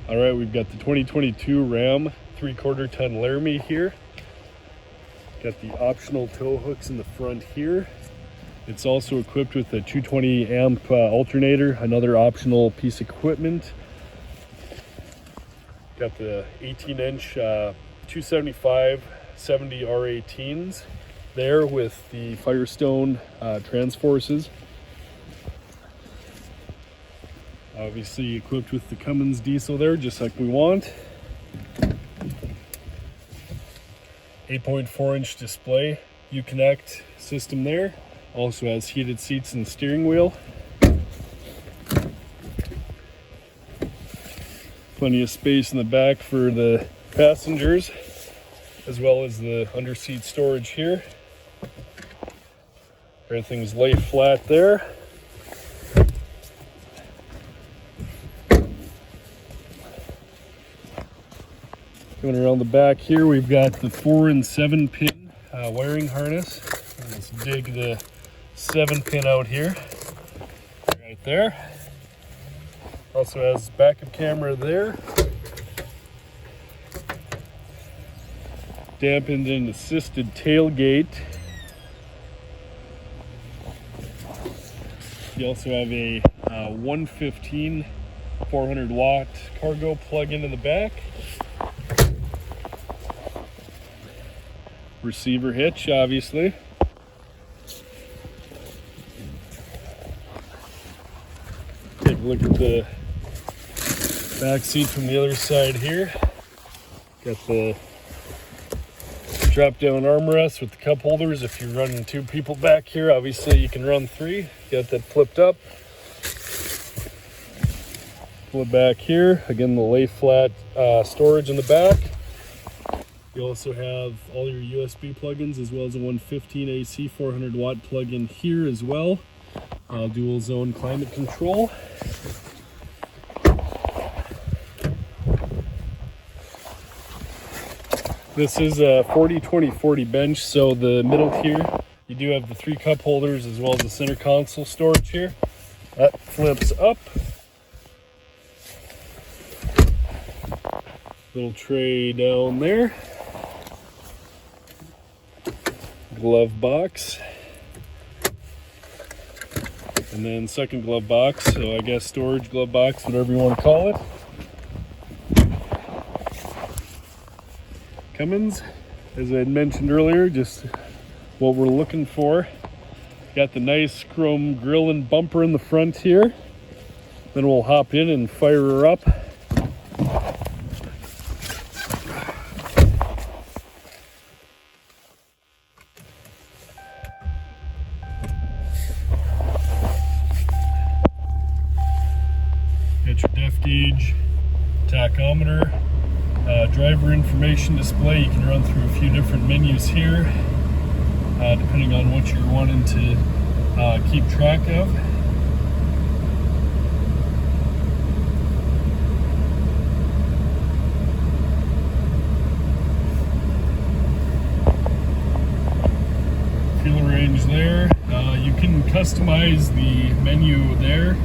All right, we've got the 2022 Ram 3/4 ton Laramie here. Got the optional tow hooks in the front here. It's also equipped with a 220 amp alternator, another optional piece of equipment. Got the 18-inch 275 70 R18s there with the Firestone Transforces. Obviously equipped with the Cummins diesel there, just like we want. 8.4-inch display Uconnect system there. Also has heated seats and steering wheel. Plenty of space in the back for the passengers, as well as the under-seat storage here. Everything's laid flat there. Going around the back here, we've got the 4 and 7 pin wiring harness. Let's dig the 7 pin out here, right there. Also has backup camera there. Dampened and assisted tailgate. You also have a 115 400 watt cargo plug-in in the back. Receiver hitch, obviously. Take a look at the back seat from the other side here. Got the drop down armrest with the cup holders. If you're running 2 people back here, obviously you can run 3. Got that flipped up. Pull it back here. Again, the lay flat storage in the back. You also have all your USB plugins, as well as a 115 AC 400 watt plug-in here as well. Dual zone climate control. This is a 40-20-40 bench, so the middle here, you do have the 3 cup holders as well as the center console storage here. That flips up. Little tray down there. Glove box, and then second glove box, so I guess storage glove box, whatever you want to call it. Cummins, as I had mentioned earlier, just what we're looking for. Got the nice chrome grille and bumper in the front here. Then we'll hop in and fire her up. Got your def gauge, tachometer, driver information display. You can run through a few different menus here, depending on what you're wanting to keep track of. Fuel range there. You can customize the menu there.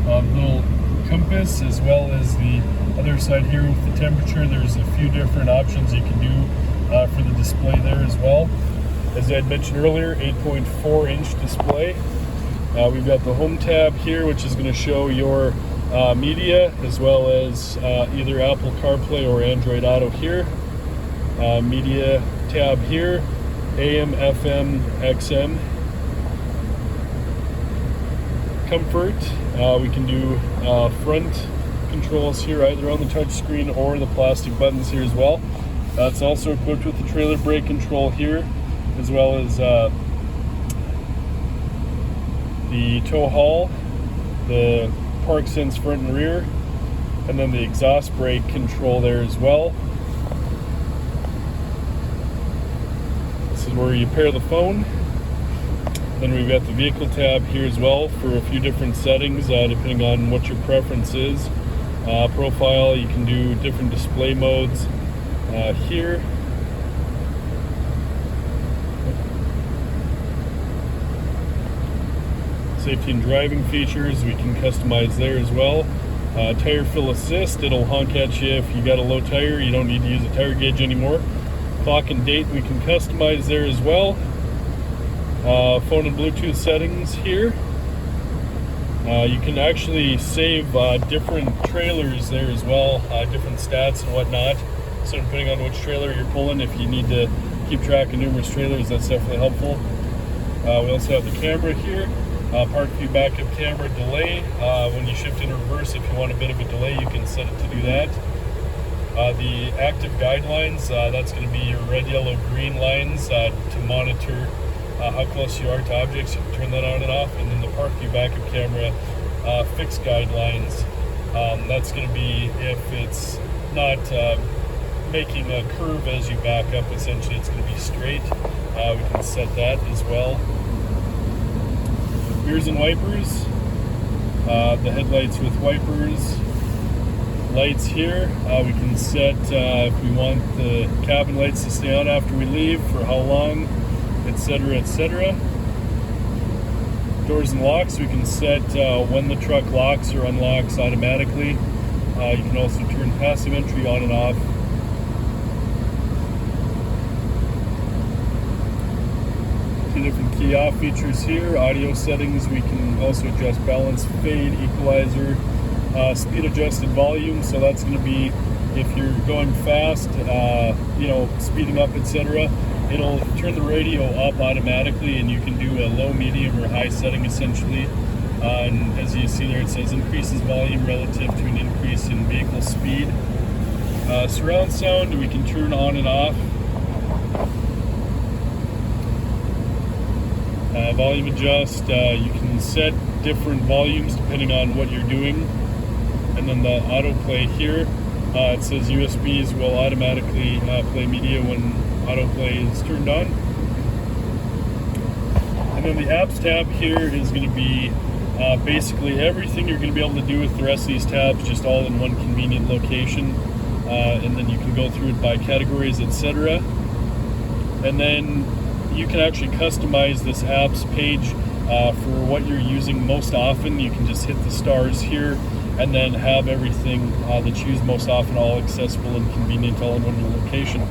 Little compass, as well as the other side here with the temperature. There's a few different options you can do for the display there as well. As I had mentioned earlier, 8.4-inch display. We've got the home tab here, which is going to show your media, as well as either Apple CarPlay or Android Auto here. Media tab here, AM, FM, XM. Comfort, we can do front controls here, either on the touch screen or the plastic buttons here as well. It's also equipped with the trailer brake control here, as well as the tow haul, the park sense front and rear, and then the exhaust brake control there as well. This is where you pair the phone. Then we've got the vehicle tab here as well for a few different settings, depending on what your preference is. Profile, you can do different display modes here. Safety and driving features, we can customize there as well. Tire fill assist, it'll honk at you if you got a low tire. You don't need to use a tire gauge anymore. Clock and date we can customize there as well. Phone and Bluetooth settings here. You can actually save different trailers there as well, different stats and whatnot. So depending on which trailer you're pulling, if you need to keep track of numerous trailers, that's definitely helpful. We also have the camera here, park view backup camera delay. When you shift into reverse, if you want a bit of a delay, you can set it to do that. The active guidelines, that's going to be your red, yellow, green lines to monitor how close you are to objects. You can turn that on and off. And then the park view backup camera fixed guidelines, that's going to be if it's not making a curve as you back up. Essentially it's going to be straight. We can set that as well. Mirrors and wipers, the headlights with wipers. Lights here, we can set if we want the cabin lights to stay on after we leave, for how long, etc., etc. Doors and locks, we can set when the truck locks or unlocks automatically. You can also turn passive entry on and off. Two different key off features here. Audio settings, we can also adjust balance, fade, equalizer, speed adjusted volume. So that's going to be if you're going fast, speeding up, etc. It'll turn the radio up automatically, and you can do a low, medium, or high setting essentially. And as you see there, it says increases volume relative to an increase in vehicle speed. Surround sound, we can turn on and off. Volume adjust, you can set different volumes depending on what you're doing. And then the autoplay here, it says USBs will automatically play media when autoplay is turned on. And then the apps tab here is going to be basically everything you're going to be able to do with the rest of these tabs, just all in one convenient location. And then you can go through it by categories, etc. And then you can actually customize this apps page for what you're using most often. You can just hit the stars here and then have everything that you use most often all accessible and convenient all in one location.